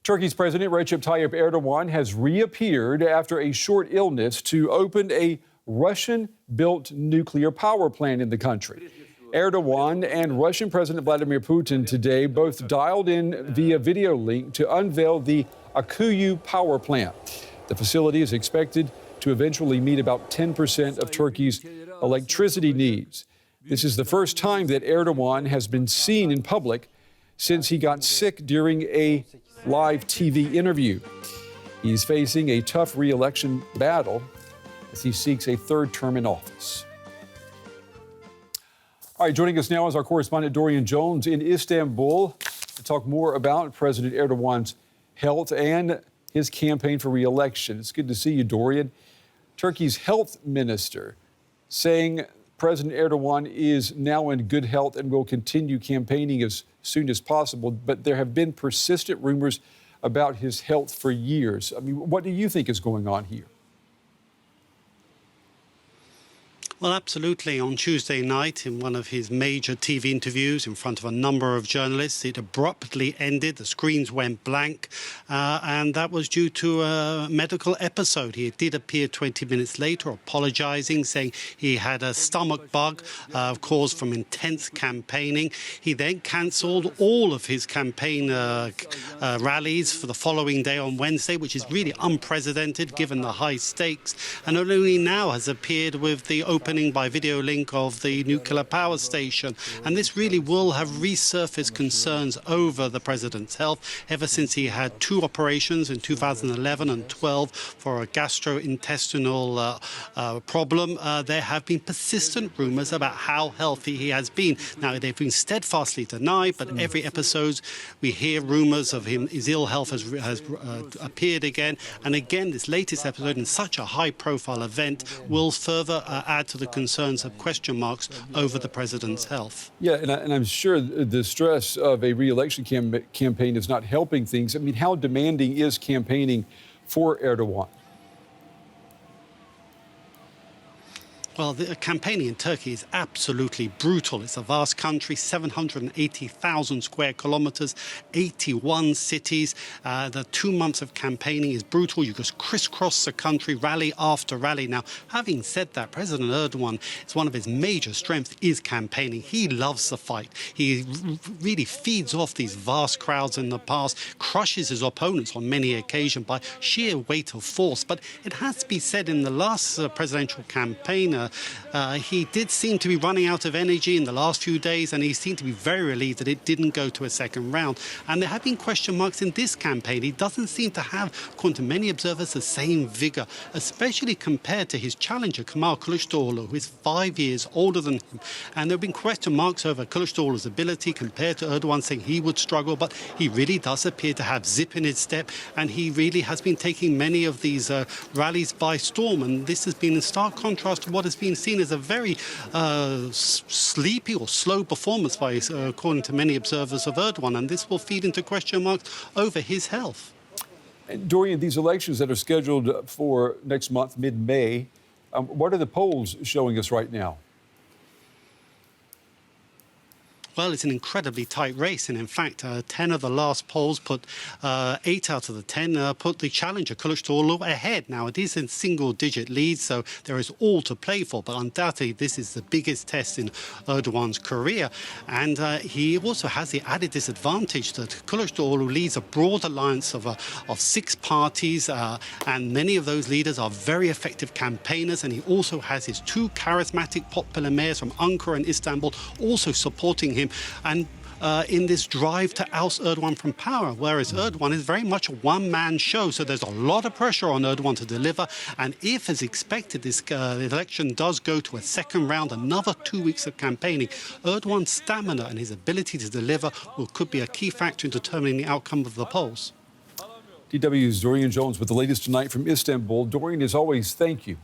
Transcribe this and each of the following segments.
Turkey's President Recep Tayyipp Erdogan has reappeared after a short illness to open a Russian-built nuclear power plant in the country. Erdogan and Russian President Vladimir Putin today both dialed in via video link to unveil the Akkuyu power plant. The facility is expected to eventually meet about 10% of Turkey's electricity needs. This is the first time that Erdogan has been seen in public since he got sick during a live TV interview. He's facing a tough re-election battle as he seeks a third term in office. All right, joining us now is our correspondent Dorian Jones in Istanbul to talk more about President Erdogan's health and his campaign for re-election. It's good to see you, Dorian. Turkey's health minister saying President Erdogan is now in good health and will continue campaigning as soon as possible. But there have been persistent rumors about his health for years. I mean, what do you think is going on here? Well, absolutely. On Tuesday night, in one of his major TV interviews in front of a number of journalists, it abruptly ended. The screens went blank, and that was due to a medical episode. He did appear 20 minutes later, apologizing, saying he had a stomach bug caused from intense campaigning. He then cancelled all of his campaign rallies for the following day on Wednesday, which is really unprecedented given the high stakes, and only now has appeared with the opening by video link of the nuclear power station. And this really will have resurfaced concerns over the president's health ever since he had two operations in 2011 and 12 for a gastrointestinal problem. There have been persistent rumors about how healthy he has been. Now, they've been steadfastly denied, but every episode we hear rumors of his ill health has appeared again. And again, this latest episode in such a high-profile event will further add to the concerns of question marks over the president's health. Yeah, and I'm sure the stress of a re-election campaign is not helping things. I mean, how demanding is campaigning for Erdogan? Well, the campaigning in Turkey is absolutely brutal. It's a vast country, 780,000 square kilometers, 81 cities. The 2 months of campaigning is brutal. You just crisscross the country, rally after rally. Now, having said that, President Erdogan, it's one of his major strengths is campaigning. He loves the fight. He really feeds off these vast crowds in the past, crushes his opponents on many occasions by sheer weight of force. But it has to be said, in the last presidential campaign, he did seem to be running out of energy in the last few days, and he seemed to be very relieved that it didn't go to a second round. And there have been question marks in this campaign. He doesn't seem to have, according to many observers, the same vigor, especially compared to his challenger, Kemal Kılıçdaroğlu, who is 5 years older than him. And there have been question marks over Kılıçdaroğlu's ability compared to Erdogan, saying he would struggle, but he really does appear to have zip in his step, and he really has been taking many of these rallies by storm. And this has been in stark contrast to what has been seen as a very sleepy or slow performance by, according to many observers, of Erdogan, and this will feed into question marks over his health. And Dorian, these elections that are scheduled for next month, mid-May, what are the polls showing us right now? Well, it's an incredibly tight race, and in fact, 10 of the last polls put 8 out of the 10 put the challenger, Kılıçdaroğlu, ahead. Now, it is in single-digit leads, so there is all to play for, but undoubtedly this is the biggest test in Erdogan's career. And he also has the added disadvantage that Kılıçdaroğlu leads a broad alliance of 6 parties, and many of those leaders are very effective campaigners, and he also has his 2 charismatic popular mayors from Ankara and Istanbul also supporting him. And in this drive to oust Erdogan from power, whereas Erdogan is very much a one-man show. So there's a lot of pressure on Erdogan to deliver. And if, as expected, this election does go to a second round, another 2 weeks of campaigning, Erdogan's stamina and his ability to deliver could be a key factor in determining the outcome of the polls. DW's Dorian Jones with the latest tonight from Istanbul. Dorian, as always, thank you.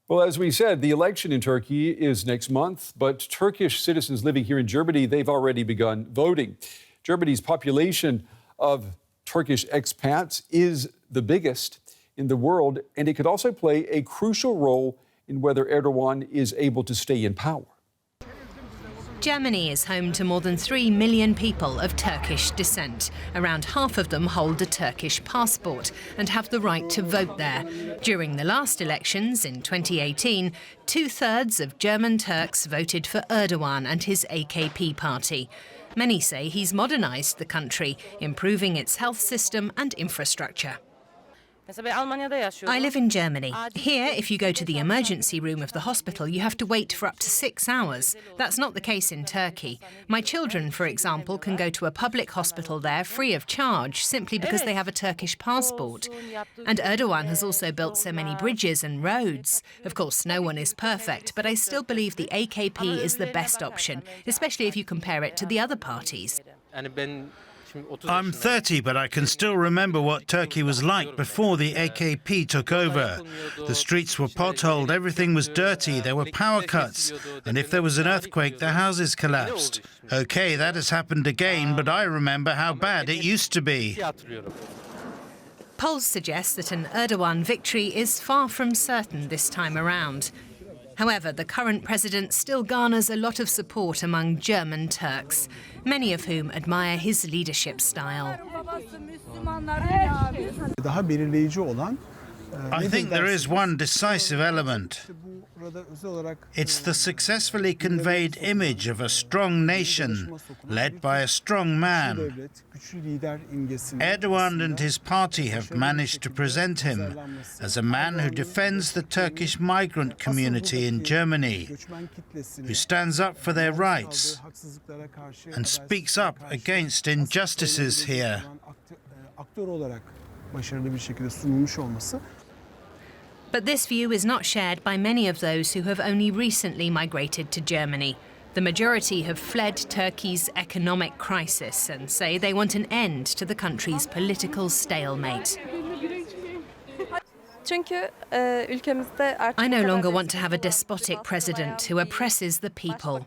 Well, as we said, the election in Turkey is next month, but Turkish citizens living here in Germany, they've already begun voting. Germany's population of Turkish expats is the biggest in the world, and it could also play a crucial role in whether Erdogan is able to stay in power. Germany is home to more than 3 million people of Turkish descent. Around half of them hold a Turkish passport and have the right to vote there. During the last elections in 2018, 2/3 of German Turks voted for Erdogan and his AKP party. Many say he's modernised the country, improving its health system and infrastructure. I live in Germany. Here, if you go to the emergency room of the hospital, you have to wait for up to 6 hours. That's not the case in Turkey. My children, for example, can go to a public hospital there free of charge, simply because they have a Turkish passport. And Erdogan has also built so many bridges and roads. Of course, no one is perfect, but I still believe the AKP is the best option, especially if you compare it to the other parties. I'm 30, but I can still remember what Turkey was like before the AKP took over. The streets were potholed, everything was dirty, there were power cuts, and if there was an earthquake, the houses collapsed. OK, that has happened again, but I remember how bad it used to be. Polls suggest that an Erdogan victory is far from certain this time around. However, the current president still garners a lot of support among German Turks, many of whom admire his leadership style. I think there is one decisive element. It's the successfully conveyed image of a strong nation led by a strong man. Erdogan and his party have managed to present him as a man who defends the Turkish migrant community in Germany, who stands up for their rights and speaks up against injustices here. But this view is not shared by many of those who have only recently migrated to Germany. The majority have fled Turkey's economic crisis and say they want an end to the country's political stalemate. I no longer want to have a despotic president who oppresses the people.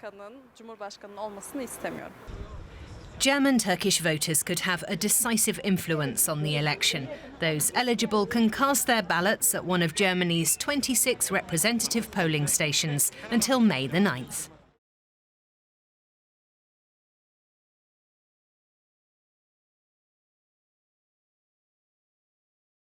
German Turkish voters could have a decisive influence on the election. Those eligible can cast their ballots at one of Germany's 26 representative polling stations until May the 9th.